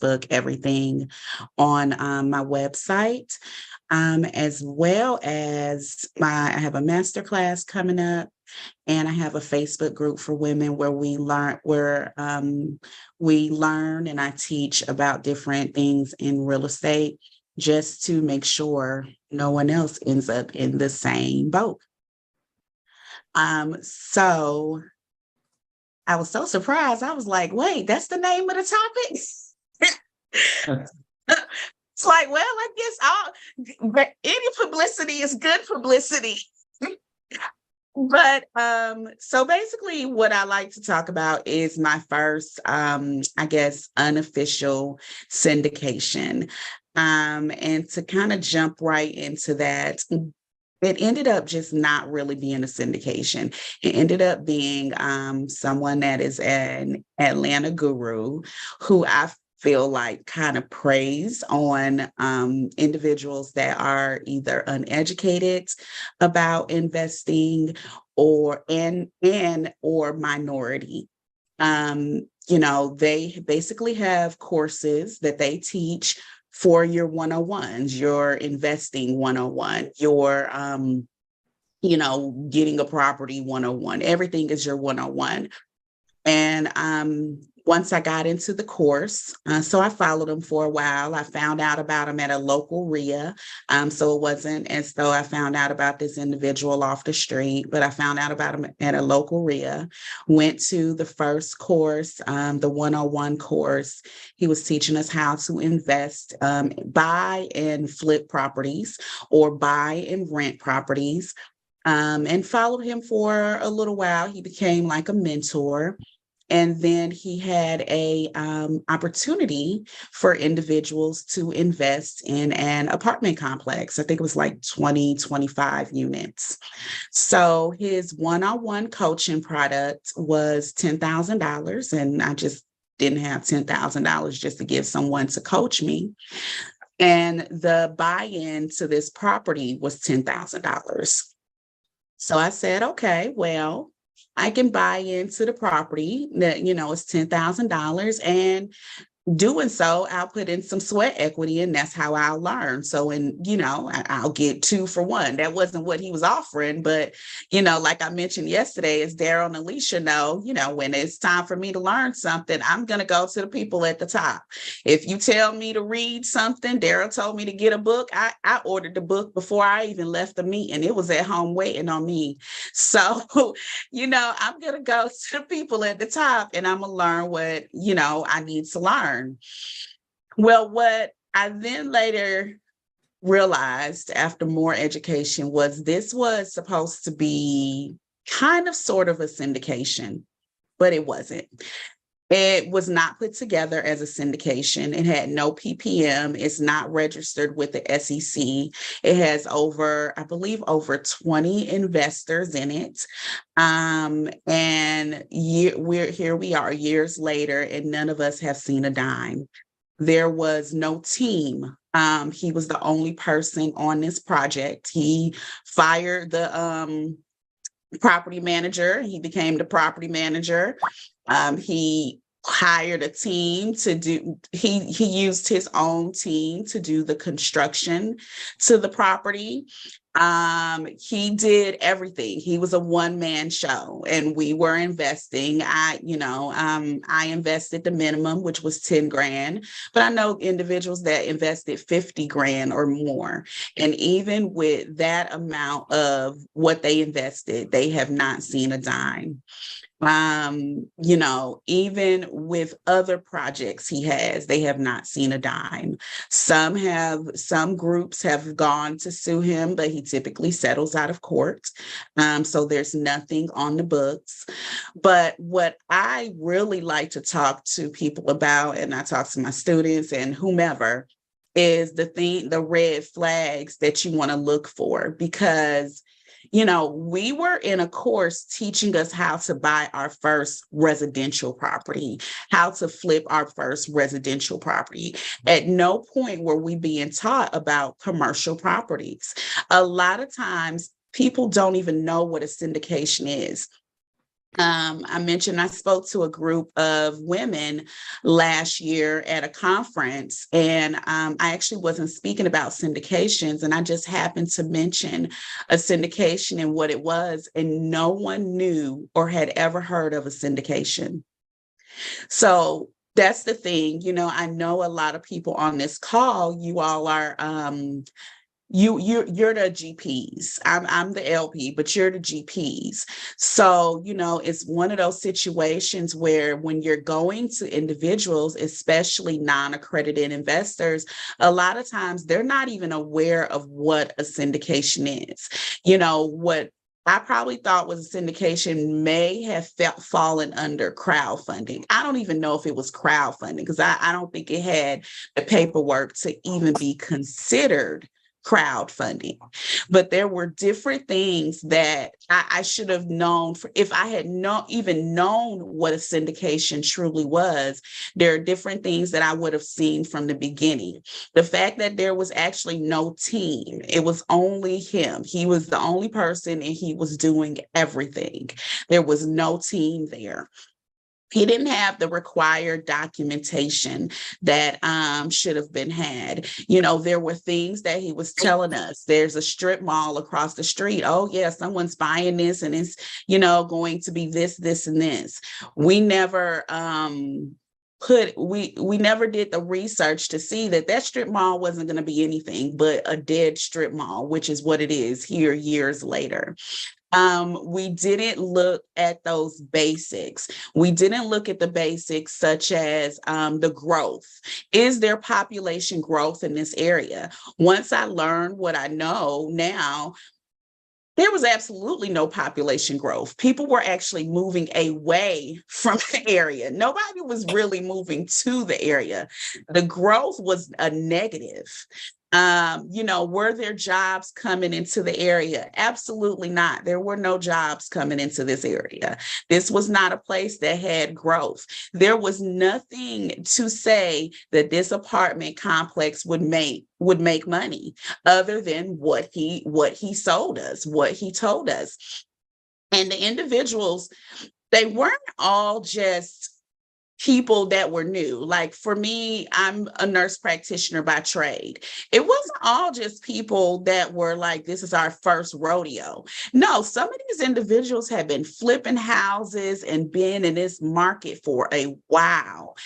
Facebook, everything on my website, as well as I have a master class coming up, and I have a Facebook group for women where we learn and I teach about different things in real estate, just to make sure no one else ends up in the same boat. So I was so surprised. I was like, wait, that's the name of the topic? It's like, well, I guess but any publicity is good publicity. But so basically what I like to talk about is my first I guess unofficial syndication. And to kind of jump right into that, it ended up just not really being a syndication. It ended up being someone that is an Atlanta guru who I feel like kind of preys on individuals that are either uneducated about investing or minority. They basically have courses that they teach for your 101s, your investing 101, your getting a property 101. Everything is your 101. And once I got into the course, so I followed them for a while. I found out about them at a local RIA. So it wasn't as though I found out about this individual off the street, but I found out about him at a local RIA. Went to the first course, the 101 course. He was teaching us how to invest, buy and flip properties, or buy and rent properties. And followed him for a little while. He became like a mentor. And then he had a opportunity for individuals to invest in an apartment complex. I think it was like 25 units. So his one-on-one coaching product was $10,000. And I just didn't have $10,000 just to give someone to coach me. And the buy-in to this property was $10,000. So I said, okay, well, I can buy into the property that, it's $10,000, and doing so, I'll put in some sweat equity, and that's how I'll learn. So, I'll get 2 for 1. That wasn't what he was offering, but, like I mentioned yesterday, as Daryl and Alicia know, when it's time for me to learn something, I'm going to go to the people at the top. If you tell me to read something, Daryl told me to get a book. I ordered the book before I even left the meeting. It was at home waiting on me. So, I'm going to go to the people at the top, and I'm going to learn what, I need to learn. Well, what I then later realized after more education was this was supposed to be kind of sort of a syndication, but it wasn't. It was not put together as a syndication. It had no PPM. It's not registered with the SEC. It has I believe over 20 investors in it. And we are years later, and none of us have seen a dime. There was no team. He was the only person on this project. He fired the property manager. He became the property manager. He hired a team he used his own team to do the construction to the property. He did everything. He was a one-man show, and we were investing. I invested the minimum, which was 10 grand, but I know individuals that invested 50 grand or more. And even with that amount of what they invested, they have not seen a dime. Even with other projects he has, they have not seen a dime. Some groups have gone to sue him, but he typically settles out of court. So there's nothing on the books. But what I really like to talk to people about, and I talk to my students and whomever, is the red flags that you want to look for, because we were in a course teaching us how to buy our first residential property, how to flip our first residential property. At no point were we being taught about commercial properties. A lot of times people don't even know what a syndication is. I mentioned I spoke to a group of women last year at a conference, and I actually wasn't speaking about syndications, and I just happened to mention a syndication and what it was, and no one knew or had ever heard of a syndication. So that's the thing, I know a lot of people on this call, you all are you're the GPs. I'm the LP, but you're the GPs. So, it's one of those situations where when you're going to individuals, especially non-accredited investors, a lot of times they're not even aware of what a syndication is. What I probably thought was a syndication may have fallen under crowdfunding. I don't even know if it was crowdfunding because I don't think it had the paperwork to even be considered crowdfunding. But there were different things that I should have known if I had even known what a syndication truly was. There are different things that I would have seen from the beginning. The fact that there was actually no team, it was only him. He was the only person and he was doing everything. There was no team there. He didn't have the required documentation that should have been had. There were things that he was telling us. There's a strip mall across the street. Oh, yeah, someone's buying this and it's, going to be this, this, and this. We never we never did the research to see that strip mall wasn't going to be anything but a dead strip mall, which is what it is here years later. We didn't look at those basics. We didn't look at the basics such as the growth. Is there population growth in this area? Once I learned what I know now, there was absolutely no population growth. People were actually moving away from the area. Nobody was really moving to the area. The growth was a negative. Were there jobs coming into the area? Absolutely not. There were no jobs coming into this area. This was not a place that had growth. There was nothing to say that this apartment complex would make money other than what he sold us, what he told us. And the individuals, they weren't all just people that were new. Like for me, I'm a nurse practitioner by trade. It wasn't all just people that were like, this is our first rodeo. No, some of these individuals had been flipping houses and been in this market for a while.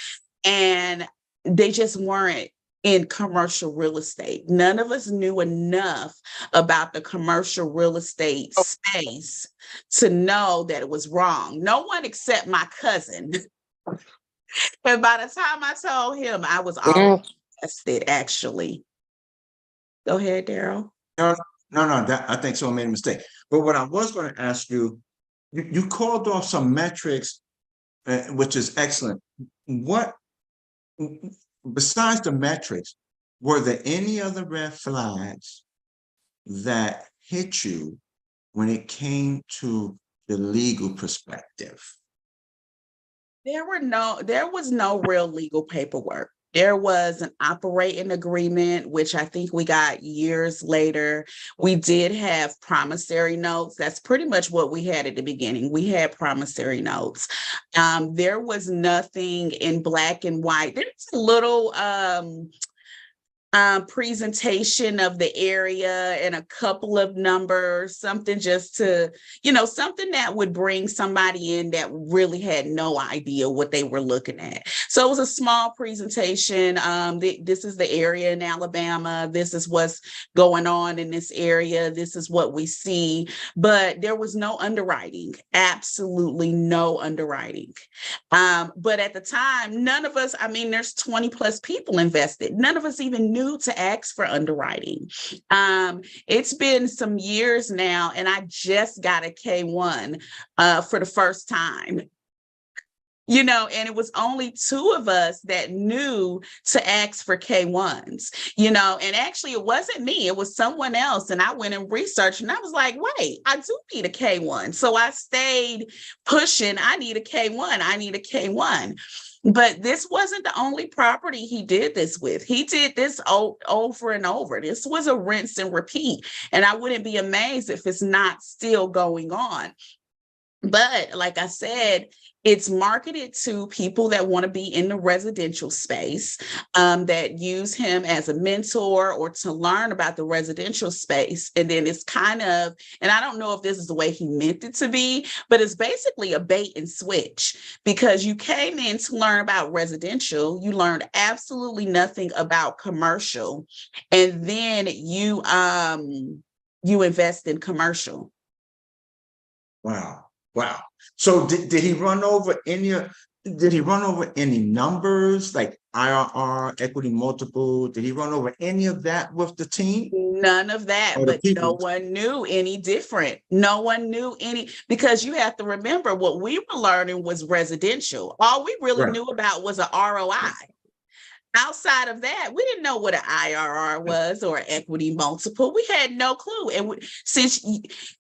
And they just weren't in commercial real estate. None of us knew enough about the commercial real estate space to know that it was wrong. No one except my cousin. And by the time I told him, I was already tested, actually. Go ahead, Daryl. No, I think someone made a mistake. But what I was going to ask you, you called off some metrics, which is excellent. What, besides the metrics, were there any other red flags that hit you when it came to the legal perspective? There was no real legal paperwork. There was an operating agreement, which I think we got years later. We did have promissory notes. That's pretty much what we had at the beginning. We had promissory notes. There was nothing in black and white. There's a little presentation of the area and a couple of numbers, something just to, something that would bring somebody in that really had no idea what they were looking at. So it was a small presentation. This is the area in Alabama. This is what's going on in this area. This is what we see. But there was no underwriting, absolutely no underwriting. But at the time, none of us, there's 20 plus people invested. None of us even knew to ask for underwriting. It's been some years now, and I just got a K1 for the first time. And it was only two of us that knew to ask for K1s, and actually it wasn't me, it was someone else. And I went and researched and I was like, wait, I do need a K1. So I stayed pushing, I need a K1. But this wasn't the only property he did this with. He did this over and over. This was a rinse and repeat. And I wouldn't be amazed if it's not still going on. But like I said, it's marketed to people that want to be in the residential space, that use him as a mentor or to learn about the residential space. And then it's kind of, and I don't know if this is the way he meant it to be, but it's basically a bait and switch, because you came in to learn about residential, you learned absolutely nothing about commercial, and then you invest in commercial. Wow. Wow. So did he run over any numbers like IRR, equity multiple? Did he run over any of that with the team None of that, or the but no people? one knew any different. No one knew any, because you have to remember what we were learning was residential. All we really Right. knew about was an ROI. Outside of that, we didn't know what an IRR was or an equity multiple. We had no clue. And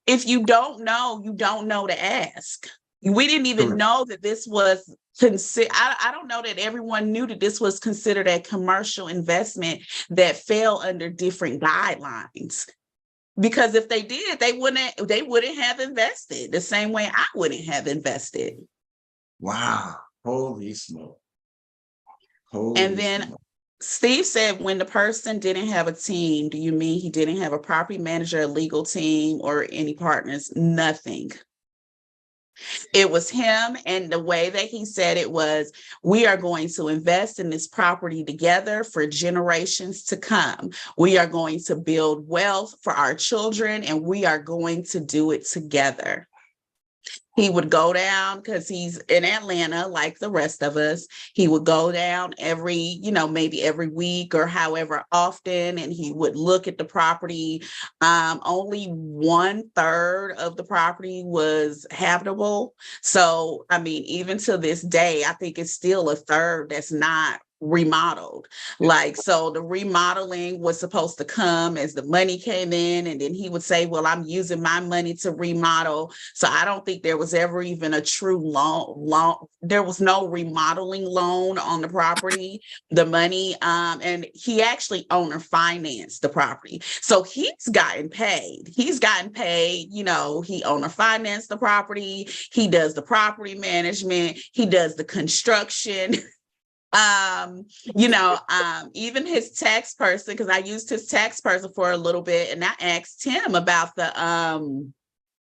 if you don't know, you don't know to ask. We didn't even Correct. know that this was I don't know that everyone knew that this was considered a commercial investment that fell under different guidelines. Because if they did, they wouldn't have invested the same way I wouldn't have invested. Wow. Holy smoke. And Holy then smoke. Steve said, when the person didn't have a team, do you mean he didn't have a property manager, a legal team, or any partners? Nothing. It was him. And the way that he said it was, we are going to invest in this property together for generations to come. We are going to build wealth for our children, and we are going to do it together. He would go down, because he's in Atlanta like the rest of us. He would go down maybe every week or however often, and he would look at the property. Only 1/3 of the property was habitable. So, I mean, even to this day, I think it's still a third that's not remodeled. Like, so the remodeling was supposed to come as the money came in, and then he would say, well, I'm using my money to remodel. So I don't think there was ever even a true loan. There was no remodeling loan on the property, the money. And he actually owner financed the property. So he's gotten paid. He owner financed the property. He does the property management. He does the construction. Even his tax person, because I used his tax person for a little bit, and I asked him about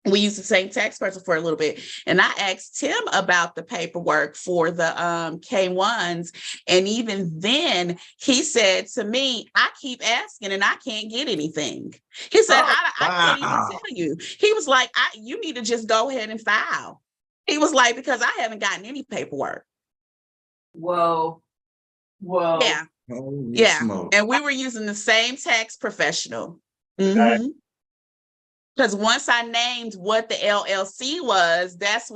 we used the same tax person for a little bit, and I asked him about the paperwork for the K1s. And even then, he said to me, I keep asking and I can't get anything. He said, Oh, I can't even wow. tell you. He was like, you need to just go ahead and file. He was like, because I haven't gotten any paperwork. Whoa. Yeah. Holy Yeah. smoke. And we were using the same tax professional. Mm-hmm. Because once I named what the LLC was, that's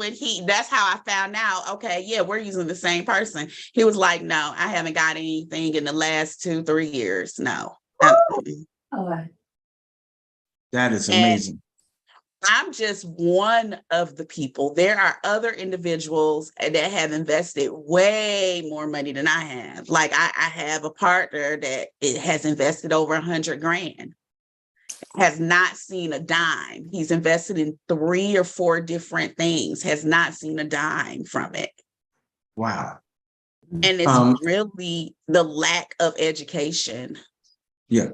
how I found out, okay, yeah, we're using the same person. He was like, no, I haven't got anything in the last 2-3 years. No. That is And amazing. I'm just one of the people. There are other individuals that have invested way more money than I have. Like I have a partner that it has invested over $100,000, has not seen a dime. He's invested in 3 or 4 different things, has not seen a dime from it. Wow. And it's really the lack of education. Yeah.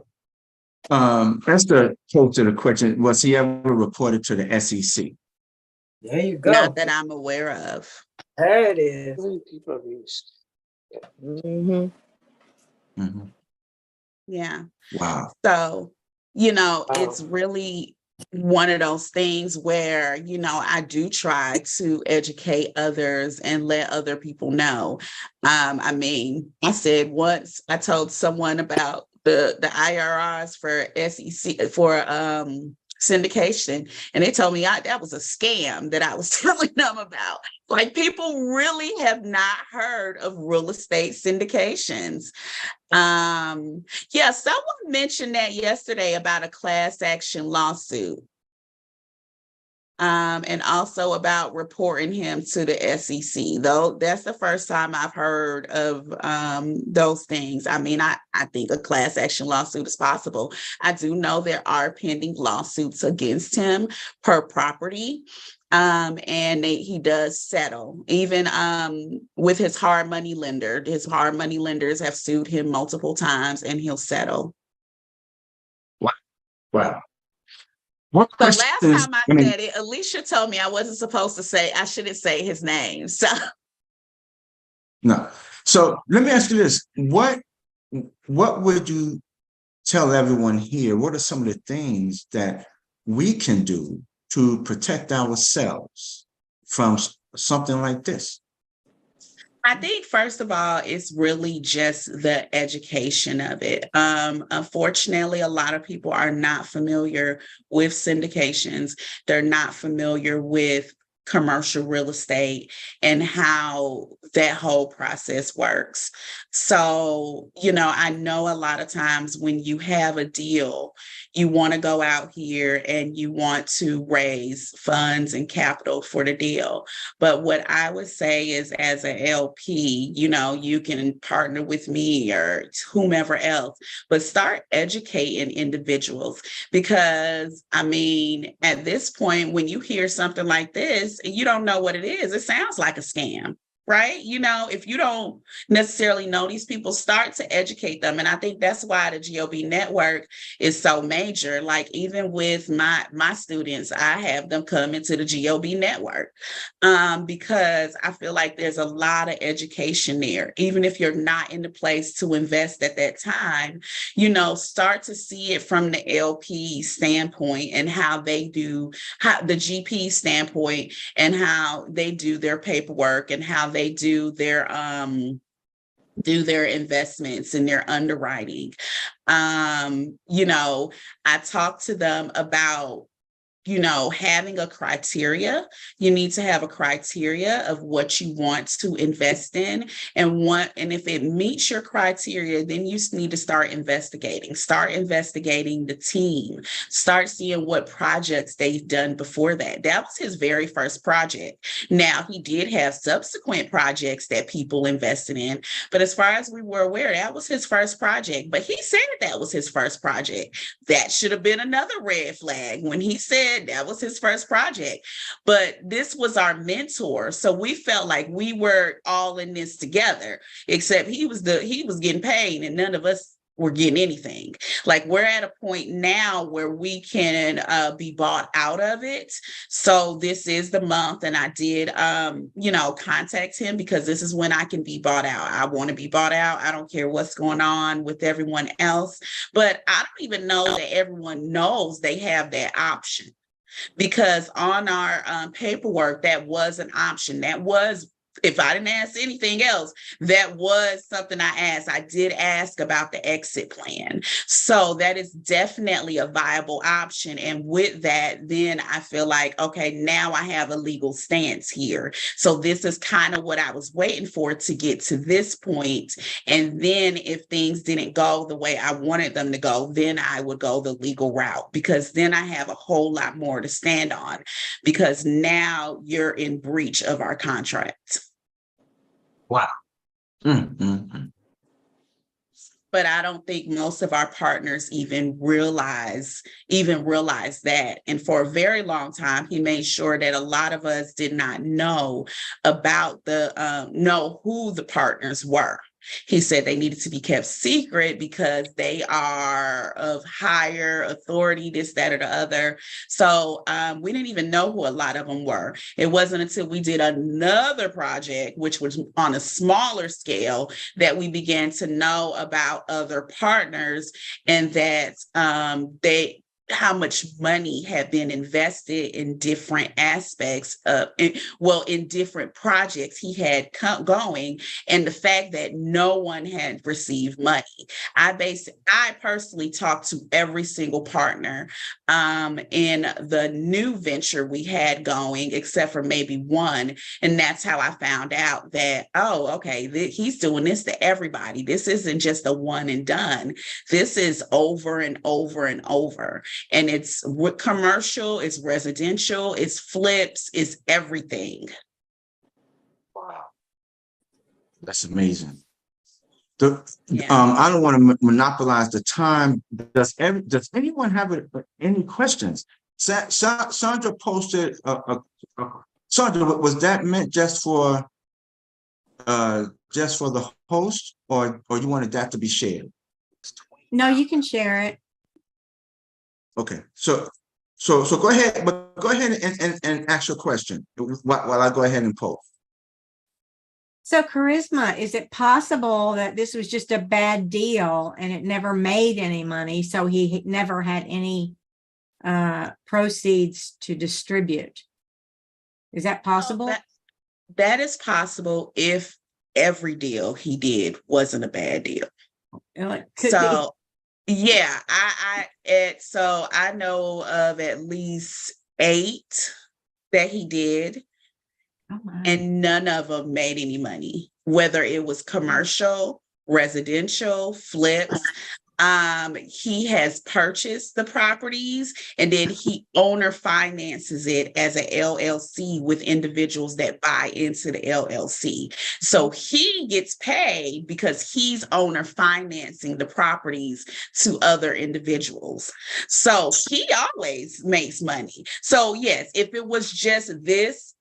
That's the close to the question. Was he ever reported to the SEC? There you go. Not that I'm aware of. There it is. Mhm. Yeah. Wow. So, it's really one of those things where, I do try to educate others and let other people know. I said once I told someone about the IRRs for SEC for syndication, and they told me that was a scam that I was telling them about. Like, people really have not heard of real estate syndications. Someone mentioned that yesterday about a class action lawsuit. And also about reporting him to the SEC, though that's the first time I've heard of those things. I mean, I think a class action lawsuit is possible. I do know there are pending lawsuits against him per property. And he does settle. Even with his hard money lender, his hard money lenders have sued him multiple times, and he'll settle. Wow. Wow. What So last questions? time I I mean, said it, Alicia told me I wasn't supposed to say, I shouldn't say his name. So no. So let me ask you this: what would you tell everyone here? What are some of the things that we can do to protect ourselves from something like this? I think first of all, it's really just the education of it. Unfortunately, a lot of people are not familiar with syndications. They're not familiar with commercial real estate and how that whole process works. So, I know a lot of times when you have a deal, you want to go out here and you want to raise funds and capital for the deal. But what I would say is, as an LP, you can partner with me or whomever else, but start educating individuals. Because, I mean, at this point, when you hear something like this, you don't know what it is. It sounds like a scam. Right. If you don't necessarily know these people, start to educate them. And I think that's why the GOB network is so major. Like, even with my students, I have them come into the GOB network because I feel like there's a lot of education there. Even if you're not in the place to invest at that time, start to see it from the LP standpoint and how they do, how the GP standpoint and how they do their paperwork and how they do their investments and their underwriting. I talk to them about having a criteria. You need to have a criteria of what you want to invest in, and if it meets your criteria, then you need to start investigating the team, start seeing what projects they've done before that. That was his very first project. Now, he did have subsequent projects that people invested in, but as far as we were aware, that was his first project. But he said that was his first project. That should have been another red flag when he said that was his first project. But this was our mentor, so we felt like we were all in this together, except he was getting paid and none of us were getting anything. Like, we're at a point now where we can be bought out of it. So this is the month, and I did contact him because this is when I can be bought out. I want to be bought out. I don't care what's going on with everyone else, but I don't even know that everyone knows they have that option. Because on our paperwork, that was an option. That was, if I didn't ask anything else, that was something I asked. I did ask about the exit plan. So that is definitely a viable option. And with that, then I feel like, okay, now I have a legal stance here. So this is kind of what I was waiting for to get to this point. And then if things didn't go the way I wanted them to go, then I would go the legal route, because then I have a whole lot more to stand on, because now you're in breach of our contract. Wow. Mm-hmm. But I don't think most of our partners even realize that. And for a very long time, he made sure that a lot of us did not know about know who the partners were. He said they needed to be kept secret because they are of higher authority, this, that, or the other. So we didn't even know who a lot of them were. It wasn't until we did another project, which was on a smaller scale, that we began to know about other partners, and that how much money had been invested in different aspects of, in different projects he had going, and the fact that no one had received money. I personally talked to every single partner in the new venture we had going, except for maybe one, and that's how I found out that, oh, okay, he's doing this to everybody. This isn't just a one and done. This is over and over and over. And it's commercial, it's residential, it's flips, it's everything. Wow. That's amazing. Yeah. I don't want to monopolize the time. Does anyone have any questions? Sandra posted Sandra, was that meant just for the host, or you wanted that to be shared? No, you can share it. Okay, so go ahead, but go ahead and ask your question while I go ahead and post. So Charisma, is it possible that this was just a bad deal and it never made any money, so he never had any proceeds to distribute? Is that possible? That is possible if every deal he did wasn't a bad deal. Well, it could So yeah, so I know of at least 8 that he did, be. Oh my. and none of them made any money, whether it was commercial, residential, flips. He has purchased the properties and then he owner finances it as a LLC with individuals that buy into the LLC. So he gets paid because he's owner financing the properties to other individuals. So he always makes money. So yes, if it was just this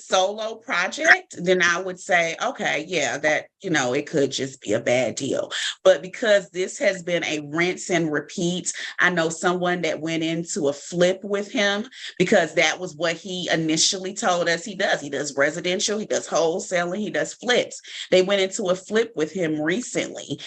solo project, then I would say, okay, yeah, that, it could just be a bad deal. But because this has been a rinse and repeat, I know someone that went into a flip with him because that was what he initially told us he does. He does residential, he does wholesaling, he does flips. They went into a flip with him recently.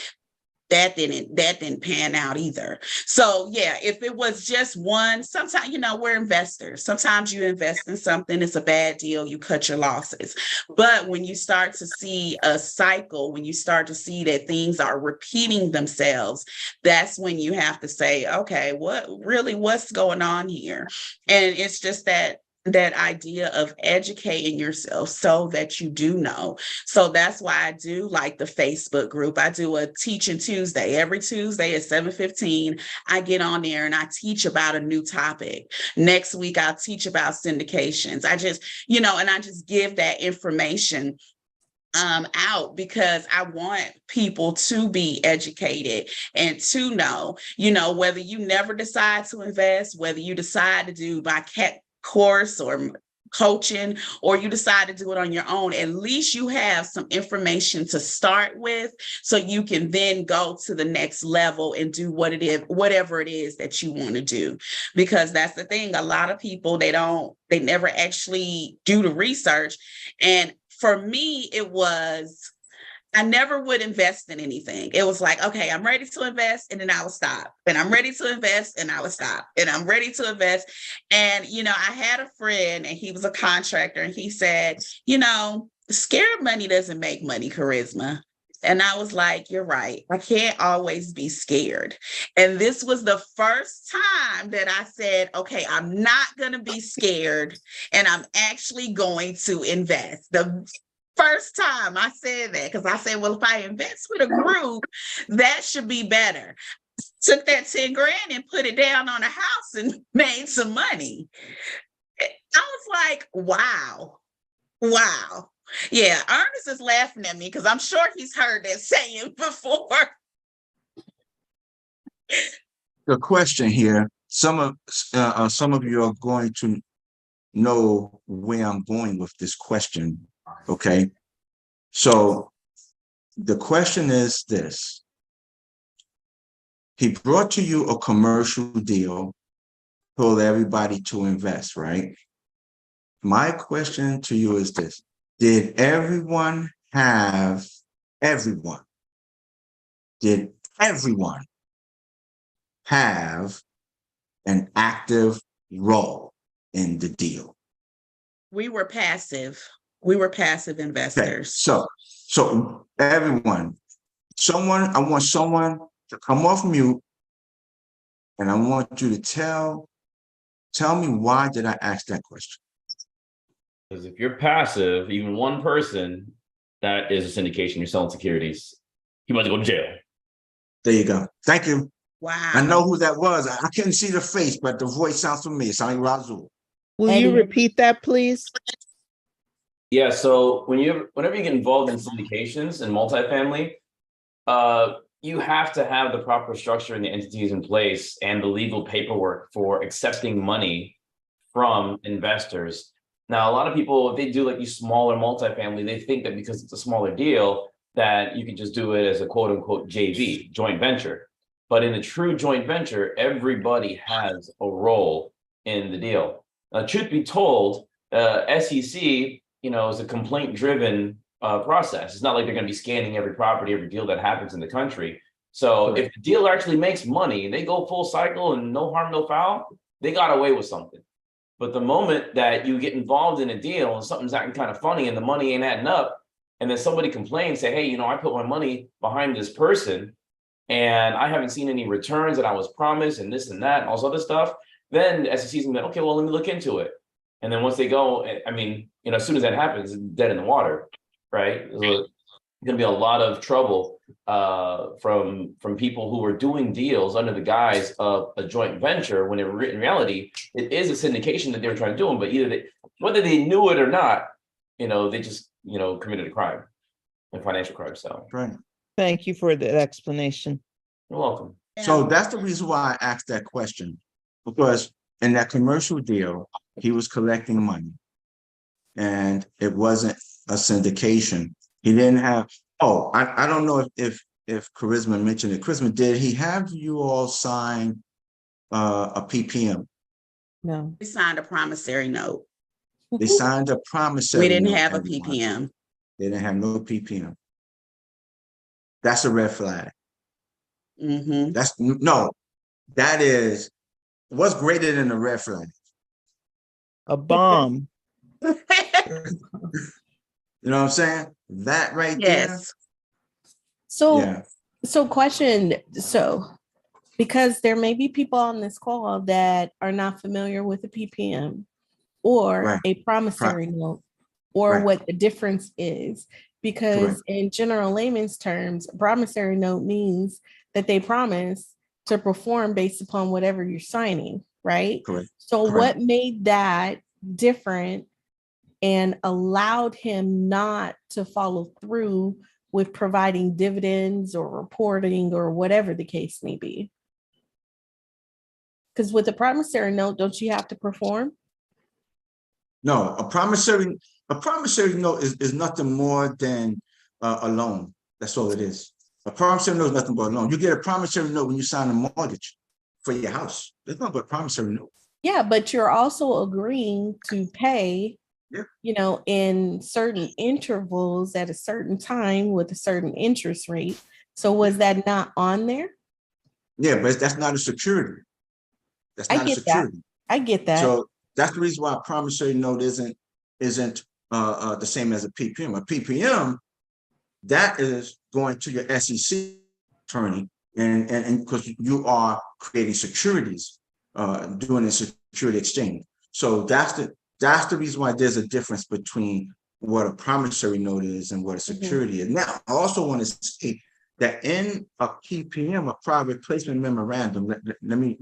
That didn't pan out either. So yeah, if it was just one, sometimes, we're investors. Sometimes you invest in something, it's a bad deal, you cut your losses. But when you start to see a cycle, when you start to see that things are repeating themselves, that's when you have to say, okay, what's going on here? And it's just that idea of educating yourself so that you do know. So that's why I do like the Facebook group. I do a Teaching Tuesday. Every Tuesday at 7:15, I get on there and I teach about a new topic. Next week, I'll teach about syndications. I just, and I just give that information out because I want people to be educated and to know, whether you never decide to invest, whether you decide to do my course or coaching, or you decide to do it on your own, at least you have some information to start with so you can then go to the next level and do whatever it is that you want to do. Because that's the thing, a lot of people, they never actually do the research. And for me, I never would invest in anything. It was like, okay, I'm ready to invest, and then I would stop. And I'm ready to invest, and I would stop. And I'm ready to invest. And, I had a friend, and he was a contractor, and he said, scared money doesn't make money, Charisma. And I was like, you're right. I can't always be scared. And this was the first time that I said, okay, I'm not going to be scared, and I'm actually going to invest. The first time I said that, because I said, well, if I invest with a group, that should be better. Took that 10 grand and put it down on a house and made some money. I was like, wow. Yeah, Ernest is laughing at me because I'm sure he's heard that saying before. The question here, some of you are going to know where I'm going with this question. Okay, so the question is this: he brought to you a commercial deal, told everybody to invest, right? My question to you is this: did everyone have an active role in the deal? We were passive investors. Okay, so everyone, I want someone to come off mute, and I want you to tell me, why did I ask that question? Because if you're passive, even one person, that is a syndication, you're selling securities. He might go to jail. There you go. Thank you. Wow. I know who that was. I couldn't see the face, but the voice sounds familiar. It sounds like Razul. Will you repeat that, please? Yeah, so whenever you get involved in syndications and multifamily, you have to have the proper structure and the entities in place and the legal paperwork for accepting money from investors. Now, a lot of people, if they do like these smaller multifamily, they think that because it's a smaller deal, that you can just do it as a quote unquote JV, joint venture. But in a true joint venture, everybody has a role in the deal. Truth be told, SEC, is a complaint-driven process. It's not like they're going to be scanning every property, every deal that happens in the country. So if the deal actually makes money, they go full cycle and no harm, no foul, they got away with something. But the moment that you get involved in a deal and something's acting kind of funny and the money ain't adding up, and then somebody complains, say, hey, I put my money behind this person and I haven't seen any returns that I was promised and this and that and all this other stuff, then the SEC's gonna be like, okay, well, let me look into it. And then once they go, as soon as that happens, it's dead in the water, right? There's gonna be a lot of trouble from people who are doing deals under the guise of a joint venture, when in reality, it is a syndication that they were trying to do them, but whether they knew it or not, they just, committed a crime, a financial crime. So Right. Thank you for the explanation. you're welcome. So that's the reason why I asked that question, because in that commercial deal, he was collecting money and it wasn't a syndication. He didn't have, I don't know if Charisma mentioned it. Charisma, did he have you all sign a PPM? No. We signed a promissory note. They signed a promissory We didn't note, have a everyone. PPM. They didn't have no PPM. That's a red flag. Mm-hmm. That is, what's greater than a red flag? A bomb. You know what I'm saying? That right Yes. So, there. question. So, because there may be people on this call that are not familiar with the PPM or Right. a promissory note, or Right. what the difference is, because Correct. in general layman's terms, a promissory note means that they promise to perform based upon whatever you're signing, right? Correct. So Correct. what made that different and allowed him not to follow through with providing dividends or reporting or whatever the case may be? Because with a promissory note, don't you have to perform? No, a promissory note is nothing more than a loan. That's all it is. A promissory note is nothing but a loan. You get a promissory note when you sign a mortgage for your house. There's nothing but a promissory note. Yeah, but you're also agreeing to pay, Yeah. in certain intervals at a certain time with a certain interest rate. So was that not on there? Yeah, but that's not a security. That's I not a get that. security. I get that. So that's the reason why a promissory note isn't the same as a PPM. A PPM, that is going to your SEC attorney, and because you are creating securities, doing a security exchange. So that's the reason why there's a difference between what a promissory note is and what a security is. Now, I also want to say that in a PPM, a private placement memorandum, let me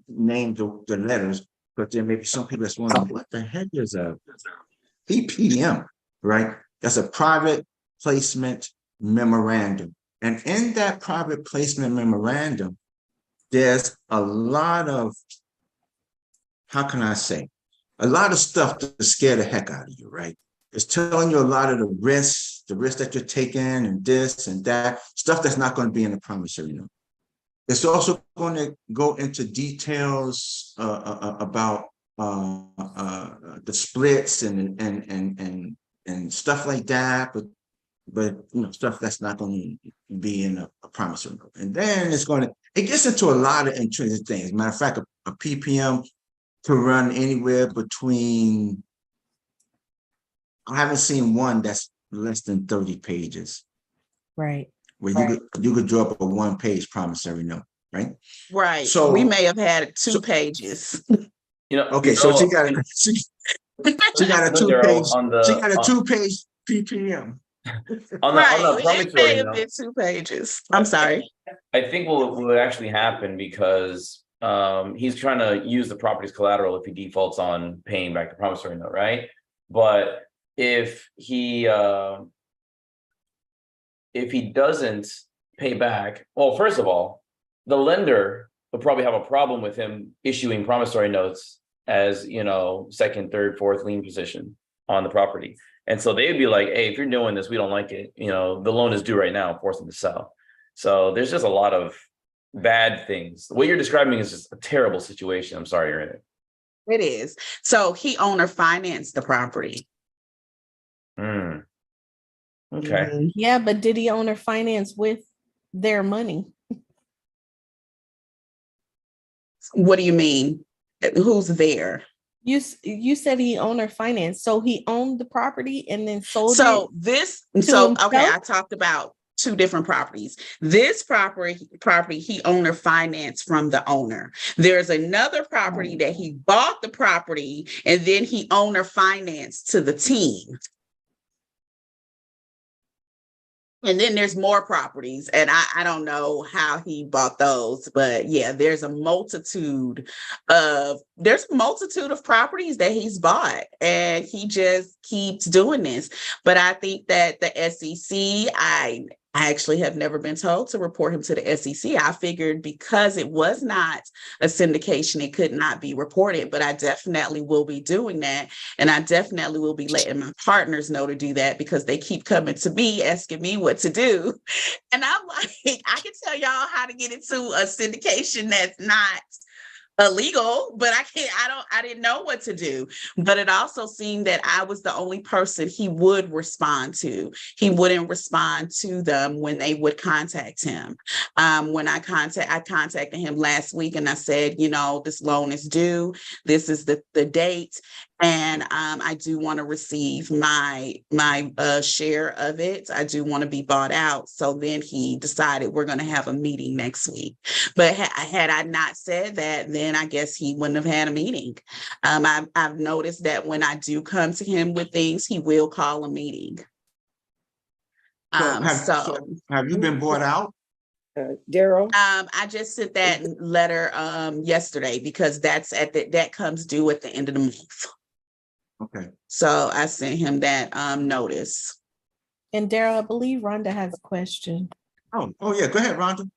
name the letters, but there may be some people that's wondering, what the heck is a PPM, right? That's a private placement memorandum. And in that private placement memorandum, there's a lot of, how can I say, a lot of stuff to scare the heck out of you, right? It's telling you a lot of the risks that you're taking and this and that, stuff that's not going to be in the promissory note. It's also going to go into details about the splits and stuff like that, but stuff that's not going to be in a promissory note. And then it gets into a lot of intrinsic things. Matter of fact, a PPM to run anywhere between, I haven't seen one that's less than 30 pages. Right. Where you could draw up a one-page promissory note, right? Right. So we may have had two pages. Okay, so she got a 2-page. She got a 2-page PPM. On the It promissory may have note, been 2 pages. I'm sorry. I think what would actually happen, because he's trying to use the property's collateral if he defaults on paying back the promissory note, right? But if he doesn't pay back, well, first of all, the lender will probably have a problem with him issuing promissory notes as, you know, second, third, fourth lien position on the property. And so they'd be like, hey, if you're doing this, we don't like it. You know, the loan is due right now, force them to sell. So there's just a lot of bad things. What you're describing is just a terrible situation. I'm sorry you're in it. It is. So he owner financed the property. Okay. Mhm. Yeah, but did he owner finance with their money? What do you mean? Who's there? You said he owner finance, so he owned the property and then sold So it. okay, himself? I talked about two different properties. This property he owner financed from the owner. There's another property that he bought the property and then he owner financed to the team. And then there's more properties, and I don't know how he bought those, but yeah, there's a multitude of properties that he's bought, and he just keeps doing this. But I think that the SEC, I actually have never been told to report him to the SEC. I figured because it was not a syndication, it could not be reported, but I definitely will be doing that. And I definitely will be letting my partners know to do that because they keep coming to me asking me what to do. And I'm like, I can tell y'all how to get into a syndication that's not illegal, but I didn't know what to do. But it also seemed that I was the only person he would respond to. He wouldn't respond to them when they would contact him. When I contacted him last week and I said, you know, this loan is due. This is the date. And I do want to receive my share of it. I do want to be bought out. So then he decided we're going to have a meeting next week. But had I not said that, then I guess he wouldn't have had a meeting. I've noticed that when I do come to him with things, he will call a meeting. Have you been bought out? Daryl? I just sent that letter yesterday because that comes due at the end of the month. Okay. So I sent him that notice. And Daryl, I believe Rhonda has a question. Oh yeah, go ahead, Rhonda.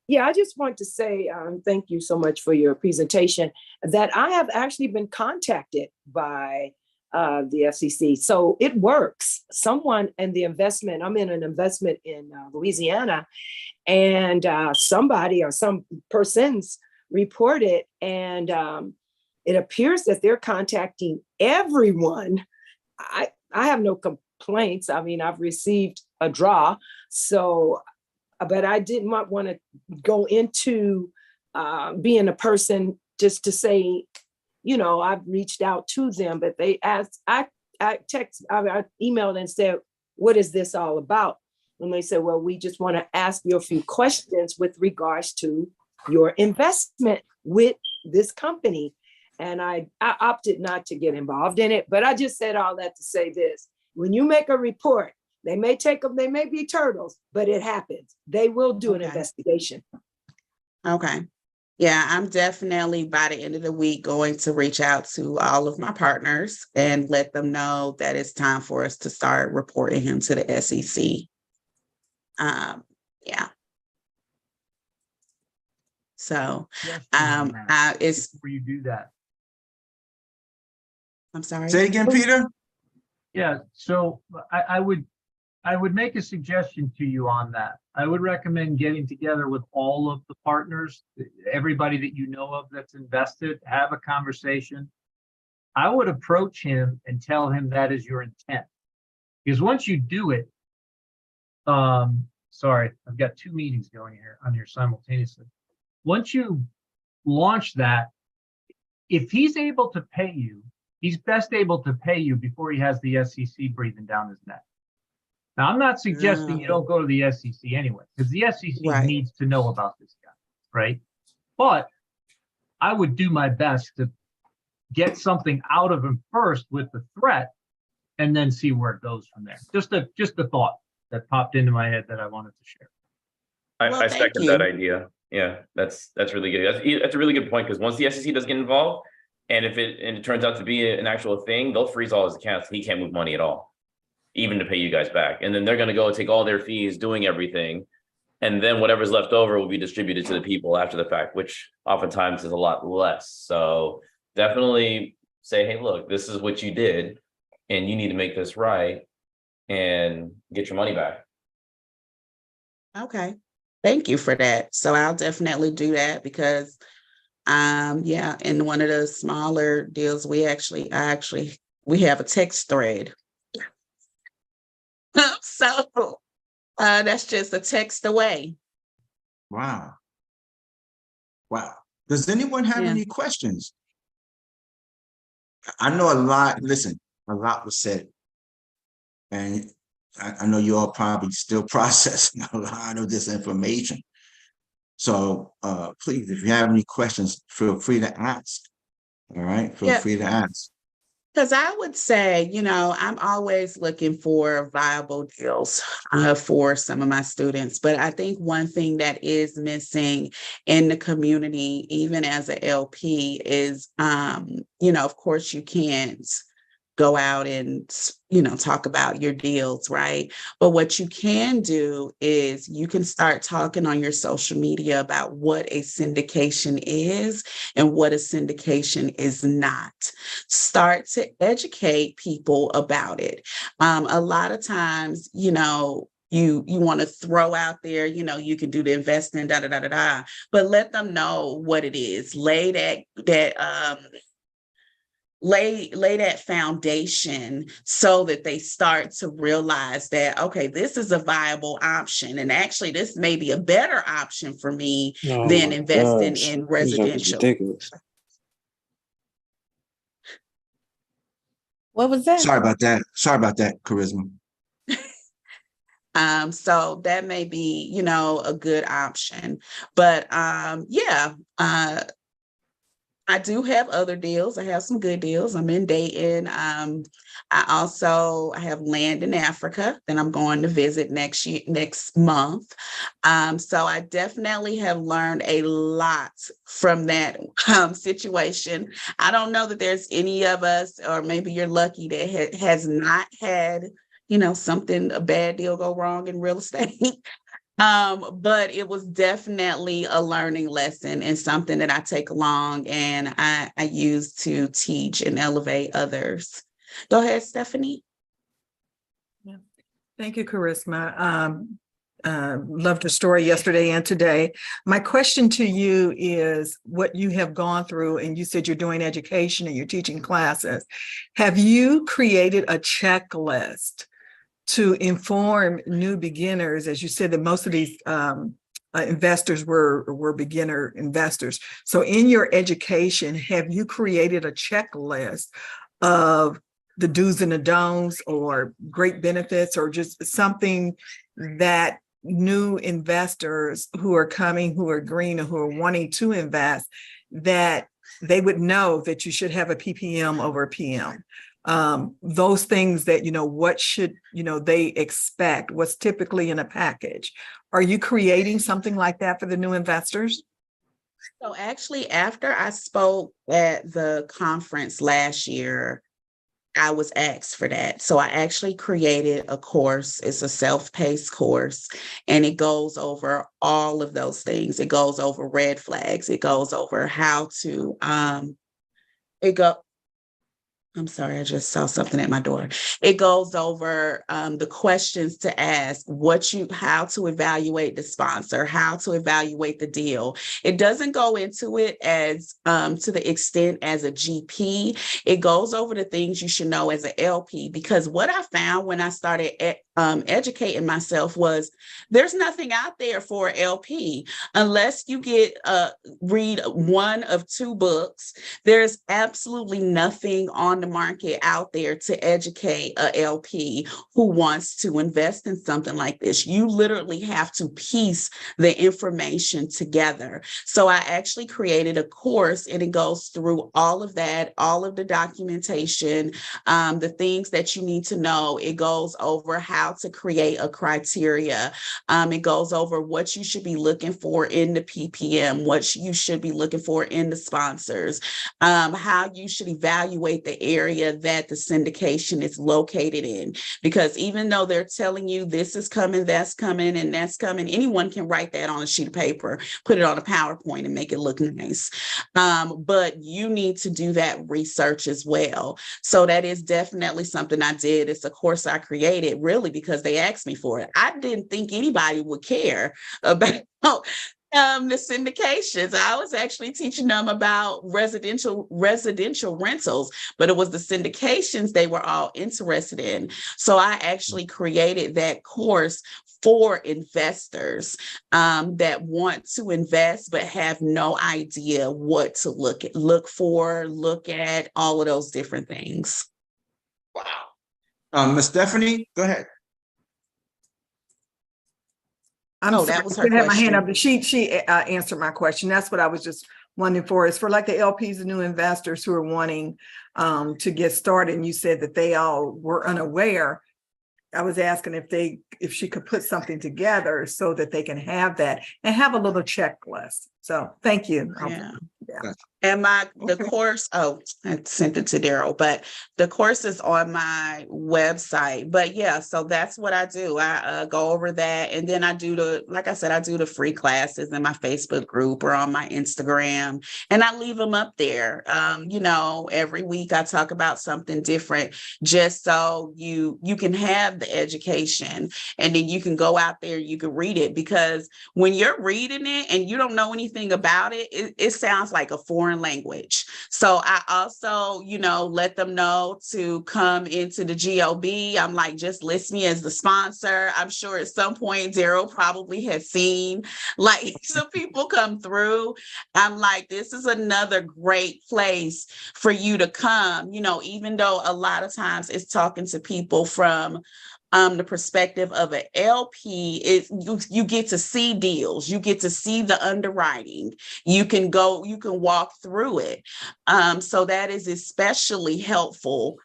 Yeah, I just want to say thank you so much for your presentation, that I have actually been contacted by the SEC. So it works. Someone in the investment, I'm in an investment in Louisiana, and somebody or some persons reported, and it appears that they're contacting everyone. I have no complaints. I mean, I've received a draw, so, but I did not want to go into being a person just to say, you know, I've reached out to them, but they asked, I emailed and said, what is this all about? And they said, well, we just want to ask you a few questions with regards to your investment with this company. And I opted not to get involved in it, but I just said all that to say this. When you make a report, they may take them, they may be turtles, but it happens. They will do an investigation. Okay. Yeah, I'm definitely by the end of the week going to reach out to all of my partners and let them know that it's time for us to start reporting him to the SEC. Yeah. So, it's before you do that. I'm sorry. Say it again, Peter. Yeah, so I would make a suggestion to you on that. I would recommend getting together with all of the partners, everybody that you know of that's invested, have a conversation. I would approach him and tell him that is your intent. Because once you do it, sorry, I've got two meetings going here on here simultaneously. Once you launch that, if he's able to pay you, he's best able to pay you before he has the SEC breathing down his neck. Now, I'm not suggesting you don't go to the SEC anyway, because the SEC needs to know about this guy, right? But I would do my best to get something out of him first with the threat, and then see where it goes from there. Just a thought that popped into my head that I wanted to share. I second that idea. Yeah, that's really good. That's a really good point, because once the SEC does get involved, and if it turns out to be an actual thing, they'll freeze all his accounts. He can't move money at all, even to pay you guys back. And then they're going to go take all their fees doing everything. And then whatever's left over will be distributed to the people after the fact, which oftentimes is a lot less. So definitely say, hey, look, this is what you did, and you need to make this right and get your money back. Okay. Thank you for that. So I'll definitely do that because yeah, in one of the smaller deals, we have a text thread. So that's just a text away. Wow. Wow. Does anyone have Yeah. any questions? I know a lot, listen, a lot was said. And I know you all probably still processing a lot of this information. So please, if you have any questions, feel free to ask. All right, feel Yeah. free to ask. Because I would say, I'm always looking for viable deals for some of my students. But I think one thing that is missing in the community, even as a LP, is, of course, you can't go out and, talk about your deals, right? But what you can do is you can start talking on your social media about what a syndication is and what a syndication is not. Start to educate people about it. A lot of times, you want to throw out there, you can do the investing, but let them know what it is. Lay that foundation so that they start to realize that, okay, this is a viable option. And actually, this may be a better option for me than investing in residential. What was that? Sorry about that, Charisma. So that may be, a good option. But yeah, I do have other deals. I have some good deals. I'm in Dayton. I have land in Africa that I'm going to visit next month. So I definitely have learned a lot from that situation. I don't know that there's any of us, or maybe you're lucky that has not had, a bad deal go wrong in real estate. But it was definitely a learning lesson and something that I take along and I use to teach and elevate others. Go ahead, Stephanie. Yeah. Thank you, Charisma. Loved your story yesterday and today. My question to you is what you have gone through, and you said you're doing education and you're teaching classes. Have you created a checklist to inform new beginners? As you said, that most of these investors were beginner investors. So in your education, have you created a checklist of the do's and the don'ts or great benefits, or just something that new investors who are coming, who are green, or who are wanting to invest, that they would know that you should have a PPM over a PM? Those things that, what should, they expect, what's typically in a package. Are you creating something like that for the new investors? So actually, after I spoke at the conference last year, I was asked for that. So I actually created a course. It's a self-paced course, and it goes over all of those things. It goes over red flags. It goes over how to, I'm sorry, I just saw something at my door. It goes over the questions to ask, how to evaluate the sponsor, how to evaluate the deal. It doesn't go into it as to the extent as a GP. It goes over the things you should know as an LP, because what I found when I started educating myself was there's nothing out there for LP unless you read one of two books. There's absolutely nothing on the market out there to educate a LP who wants to invest in something like this. You literally have to piece the information together. So I actually created a course, and it goes through all of that, all of the documentation, the things that you need to know. It goes over how how to create a criteria. It goes over what you should be looking for in the PPM, what you should be looking for in the sponsors, how you should evaluate the area that the syndication is located in. Because even though they're telling you this is coming, that's coming, and that's coming, anyone can write that on a sheet of paper, put it on a PowerPoint and make it look nice. But you need to do that research as well. So that is definitely something I did. It's a course I created really because they asked me for it. I didn't think anybody would care about the syndications. I was actually teaching them about residential rentals, but it was the syndications they were all interested in. So I actually created that course for investors that want to invest but have no idea what to look at, all of those different things. Miss Stephanie, go ahead. I'm Oh, sorry, that was I her didn't have my hand question. up, but she answered my question. That's what I was just wondering for. Is for like the LPs, the new investors who are wanting to get started, and you said that they all were unaware. I was asking if she could put something together so that they can have that and have a little checklist. So thank you. Yeah. Yeah. And the Okay. course, I sent it to Daryl, but the course is on my website. But yeah, so that's what I do. I go over that, and then I do like I said, I do the free classes in my Facebook group or on my Instagram, and I leave them up there. Every week I talk about something different, just so you can have the education, and then you can go out there, you can read it, because when you're reading it and you don't know anything about it, it sounds like a foreign language. So I also, let them know to come into the GOB. I'm like, just list me as the sponsor. I'm sure at some point Daryl probably has seen like some people come through. I'm like, this is another great place for you to come, even though a lot of times it's talking to people from the perspective of an LP. Is you get to see deals, you get to see the underwriting, you can walk through it. So that is especially helpful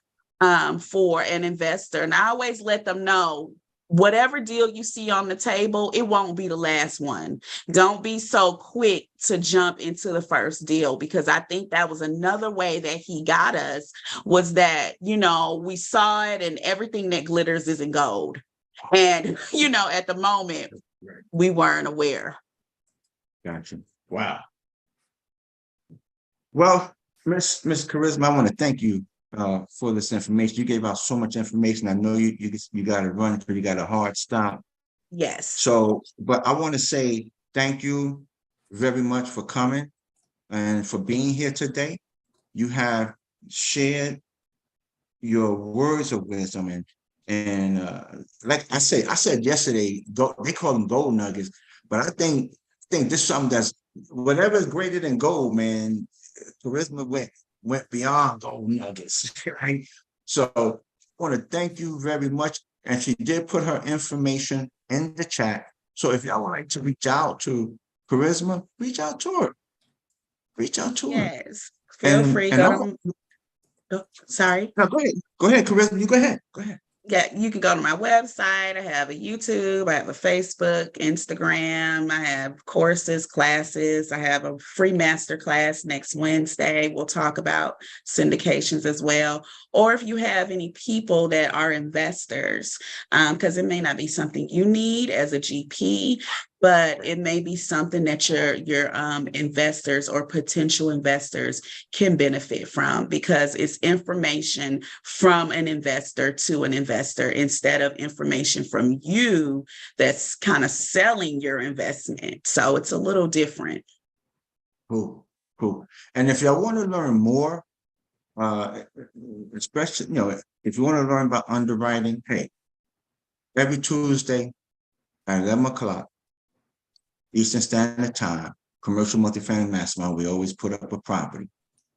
for an investor. And I always let them know, whatever deal you see on the table, it won't be the last one. Don't be so quick to jump into the first deal, because I think that was another way that he got us, was that, we saw it and everything that glitters isn't gold. And, at the moment, we weren't aware. Gotcha. Wow. Well, Miss Charisma, I want to thank you for this information. You gave out so much information. I know you got to run because you got a hard stop. Yes. So, but I want to say thank you very much for coming and for being here today. You have shared your words of wisdom, and like I said yesterday, they call them gold nuggets, but I think this is something that's, whatever is greater than gold, man. Charisma went beyond gold nuggets, right? So I want to thank you very much. And she did put her information in the chat. So if y'all would like to reach out to Charisma, reach out to her. Reach out to her. Yes. Feel free. Sorry. No, go ahead, Charisma. You go ahead. Yeah, you can go to my website. I have a YouTube, I have a Facebook, Instagram, I have courses, classes. I have a free master class next Wednesday. We'll talk about syndications as well. Or if you have any people that are investors, because it may not be something you need as a GP, but it may be something that your investors or potential investors can benefit from, because it's information from an investor to an investor instead of information from you that's kind of selling your investment. So it's a little different. Cool. And if y'all want to learn more, especially, if you want to learn about underwriting, hey, every Tuesday at 11 o'clock Eastern Standard Time, commercial multifamily mastermind, we always put up a property.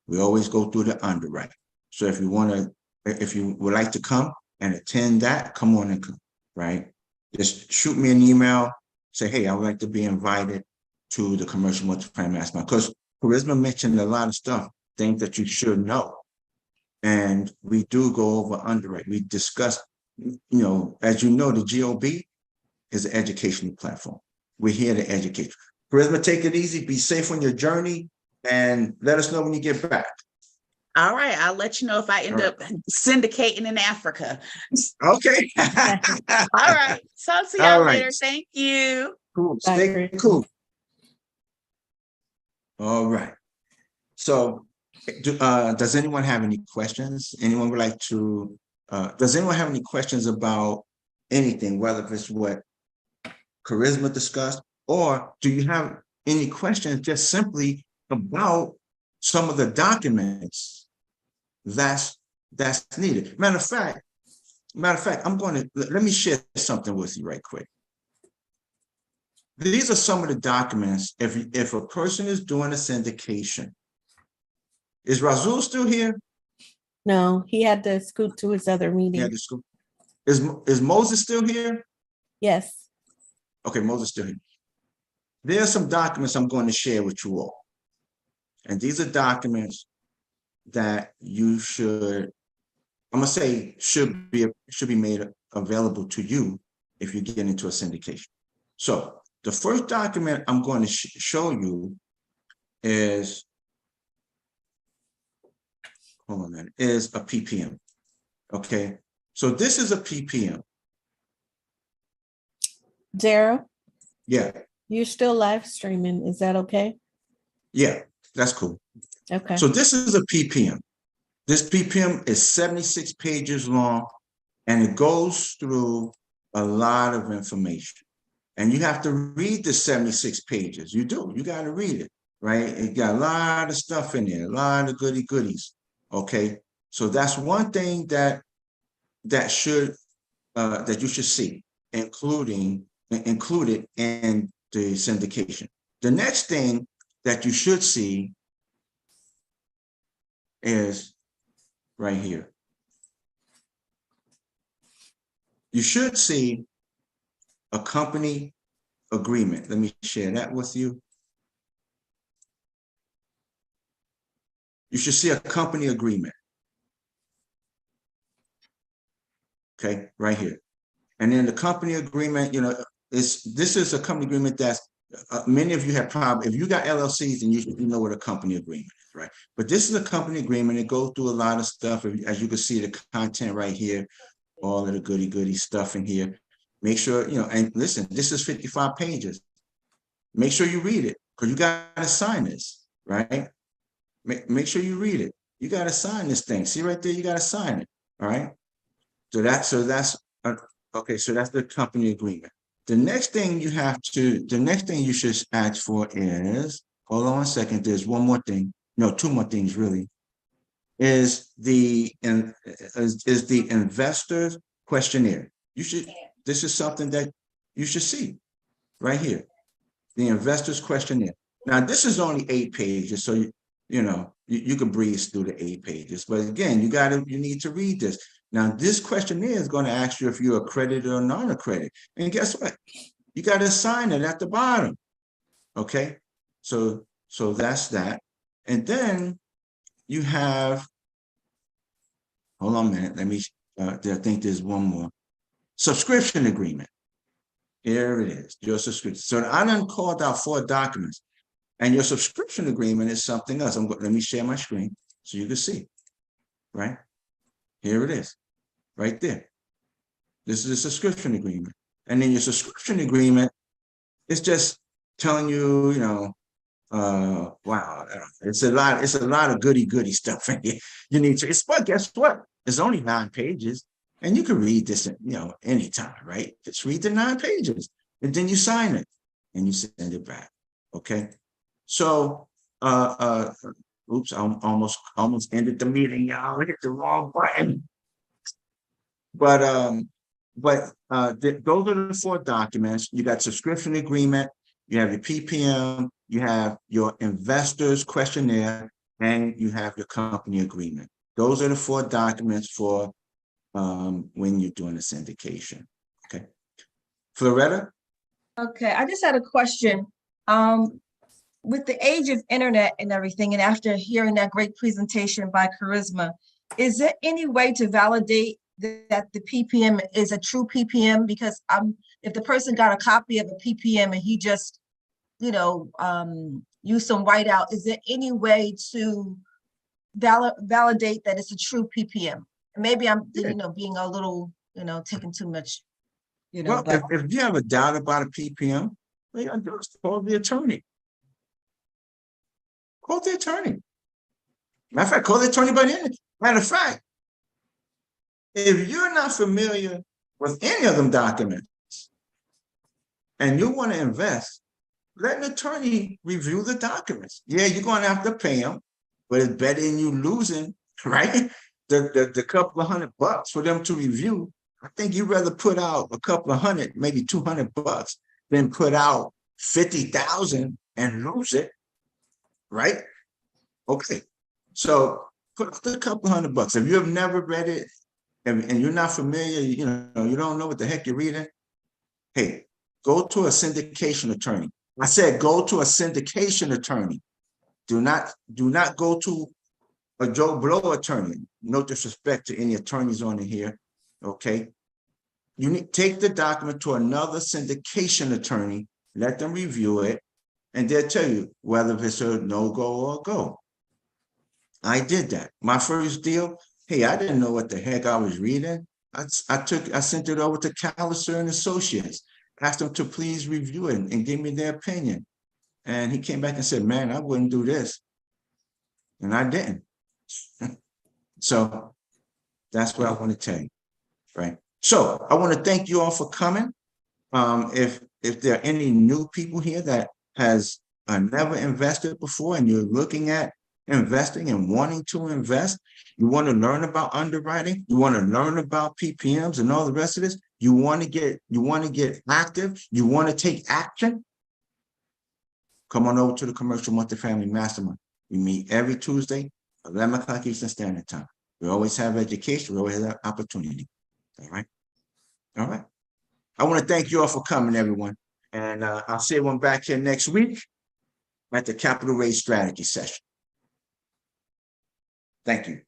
We always go through the underwriting. So if you would like to come and attend that, come on and come, right? Just shoot me an email, say, hey, I would like to be invited to the commercial multifamily mastermind. Because Charisma mentioned a lot of stuff, things that you should know. And we do go over underwriting. We discuss as you know, the GOB is an educational platform. We're here to educate you. Charisma, take it easy, be safe on your journey, and let us know when you get back. All right, I'll let you know if I end up syndicating in Africa. Okay. All right, talk to y'all All right. later. Thank you. Cool. Bye, Stay Chris. cool. All right. So, does anyone have any questions? Anyone would like to, does anyone have any questions about anything, whether it's what Charisma discussed, or do you have any questions just simply about some of the documents that's needed? Matter of fact, I'm going to, let me share something with you right quick. These are some of the documents. If a person is doing a syndication, is Razul still here? No, he had to scoot to his other meeting. Yeah, is Moses still here? Yes. Okay, Moses still here. There are some documents I'm going to share with you all. And these are documents that you should, I'm gonna say should be made available to you if you get into a syndication. So the first document I'm going to show you is, hold on a minute, is a PPM. Okay, so this is a PPM. Daryl, Yeah, you're still live streaming. Is that okay? yeah, that's cool. Okay. So this is a PPM. This PPM is 76 pages long, and it goes through a lot of information. And you have to read the 76 pages. You do. You got to read it, right? It got a lot of stuff in there, a lot of goodies. Okay, so that's one thing that you should see, included in the syndication. The next thing that you should see is right here. You should see a company agreement. Let me share that with you. You should see a company agreement. Okay, right here. And then the company agreement, this is a company agreement that's, many of you have probably, if you got LLCs, then you know what a company agreement is, right? But this is a company agreement. It goes through a lot of stuff. As you can see, the content right here, all of the goody stuff in here. Make sure, and listen, this is 55 pages. Make sure you read it, because you got to sign this, right? Make sure you read it. You got to sign this thing. See right there, you got to sign it, all right? So that's okay, so that's the company agreement. The next thing you should ask for is, hold on a second, there's one more thing. No, two more things really. Is the investor's questionnaire. This is something that you should see right here. The investor's questionnaire. Now, this is only 8 pages, so you can breeze through the 8 pages. But again, you need to read this. Now, this questionnaire is going to ask you if you're accredited or non-accredited. And guess what? You got to sign it at the bottom. Okay? So that's that. And then you have, hold on a minute. Let me, I think there's one more. Subscription agreement. Here it is, your subscription. So I done called out 4 documents. And your subscription agreement is something else. Let me share my screen so you can see, right? Here it is, right there. This is a subscription agreement. And then your subscription agreement is just telling you, wow, it's a lot of goody stuff in here. You need to, but guess what? It's only 9 pages. And you can read this, anytime, right? Just read the 9 pages. And then you sign it and you send it back. Okay. So, oops, I almost ended the meeting, y'all. I hit the wrong button. But those are the 4 documents. You got subscription agreement, you have your PPM, you have your investors questionnaire, and you have your company agreement. Those are the 4 documents for when you're doing a syndication. Okay. Floretta? Okay, I just had a question. With the age of internet and everything, and after hearing that great presentation by Charisma, is there any way to validate that the PPM is a true PPM? Because if the person got a copy of a PPM and he just, used some whiteout, is there any way to validate that it's a true PPM? Maybe I'm, being a little, taking too much, Well, but if you have a doubt about a PPM, what you gotta do is call the attorney. Call the attorney. Matter of fact, call the attorney by name. Matter of fact, if you're not familiar with any of them documents and you want to invest, let an attorney review the documents. Yeah, you're going to have to pay them, but it's better than you losing, right? The couple of $100 for them to review. I think you'd rather put out a couple of $100, maybe $200 than put out 50,000 and lose it, right? Okay, so put out a couple of $100. If you have never read it and you're not familiar, you don't know what the heck you're reading, hey, go to a syndication attorney. I said go to a syndication attorney. Do not go to a Joe Blow attorney. No disrespect to any attorneys on in here, okay? You need take the document to another syndication attorney, let them review it, and they'll tell you whether it's a no-go or a go. I did that. My first deal, hey, I didn't know what the heck I was reading. I sent it over to Callister and Associates, asked them to please review it and give me their opinion. And he came back and said, man, I wouldn't do this. And I didn't. So that's what I want to tell you, right? So I want to thank you all for coming. If there are any new people here that has never invested before and you're looking at investing and wanting to invest, you want to learn about underwriting, you want to learn about PPMs and all the rest of this, you want to get active, you want to take action, come on over to the Commercial Multifamily Mastermind. We meet every Tuesday, 11 o'clock Eastern Standard Time. We always have education, we always have opportunity. All right. All right. I want to thank you all for coming, everyone. And I'll see everyone back here next week at the Capital Raise Strategy session. Thank you.